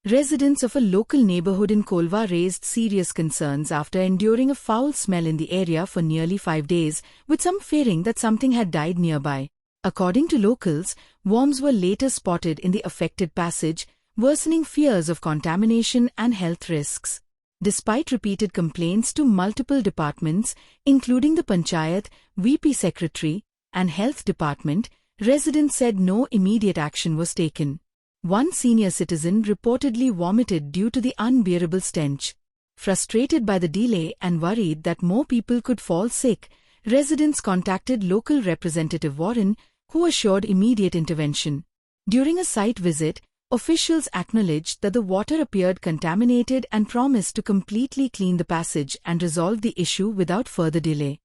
Residents of a local neighborhood in Kolva raised serious concerns after enduring a foul smell in the area for nearly 5 days, with some fearing that something had died nearby. According to locals, worms were later spotted in the affected passage, worsening fears of contamination and health risks. Despite repeated complaints to multiple departments, including the Panchayat, VP Secretary, and Health Department, residents said no immediate action was taken. One senior citizen reportedly vomited due to the unbearable stench. Frustrated by the delay and worried that more people could fall sick, residents contacted local Representative Warren, who assured immediate intervention. During a site visit, officials acknowledged that the water appeared contaminated and promised to completely clean the passage and resolve the issue without further delay.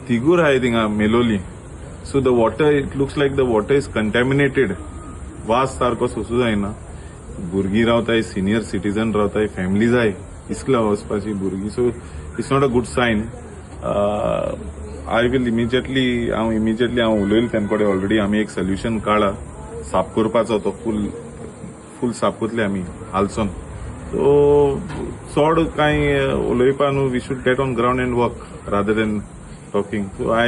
Tigur hai dinga meloli. So the water, it looks like the water is contaminated. Vas sarko sosu jaina. Burgi raवताय, senior citizen raवताय, families आहे. इस्कला वसपाची burgi. So it's not a good sign. I will immediately उलयेल तेंकडे already आम्ही एक solution काढा. साफ करपाचो तो full साफ करतले आम्ही हालसोन. So चड कांय उलयपा न्हू, we should get on ground and work rather than talking. So I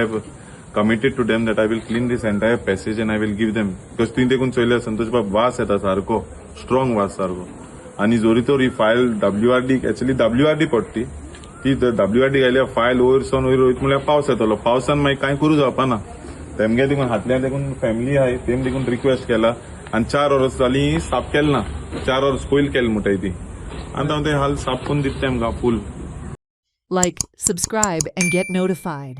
have committed to them that I will clean this entire passage and I will give them. Because तुवें देखून चोयल्या संतोष बाब वास येता सारको, strong वास सारको. आनी जोरी तोर ही फायल WRD पडटी. ती WRD घायल्या फायल वयरसून वयर वयत म्हळ्यार पावस येतलो. पावसान मागीर कांय करूं जावपाना. तेमगे देखून हातल्यान देखून फॅमिली आहाय, तेम देखून रिक्वेस्ट केला. आनी 4 वरां जालीं साफ केलें ना. 4 वरां पयलीं केलें म्हणटाय ती. आनी हांव ते हाल साफ करून दिता तेमकां फूल. Like, subscribe, and get notified.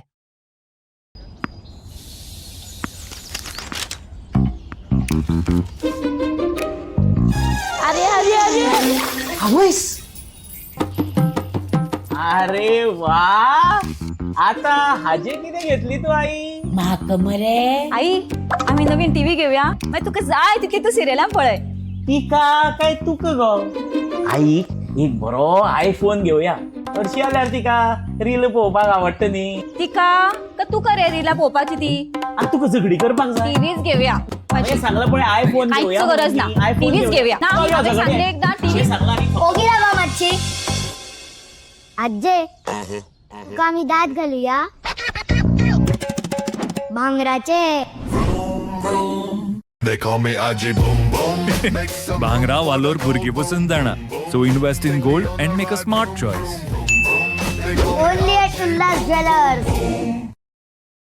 अरे वा, आता हाजे किती घेतली तू आई? म्हाका मरे आई आम्ही नवीन टीव्ही घेऊया, मग तुका जाय तितली तू सिरियलां पळय. तिका काय तुका गो? आई एक बरो आयफोन घेऊया. हरशी आल्यार तिका रील पळोवपाक आवडटा न्ही. तिका का तुका रे रिला पोवपाची ती? आता तुका झगडी करपाक जाय. टीव्हीच घेऊया. सांगलं पण आयफोन घेऊया. काहीच गरज ना, टीव्हीच घेऊया. ना हांवें सांगलें एकदा टीव्ही. ओगी रावा मातशी. आजे तुका आमी दात घालूया भांगराचे. They call me Aji Boom Boom. Bhangra Valor Burgi पसंद जाना. So invest in gold and make a smart choice. Only at Ullas Jewelers.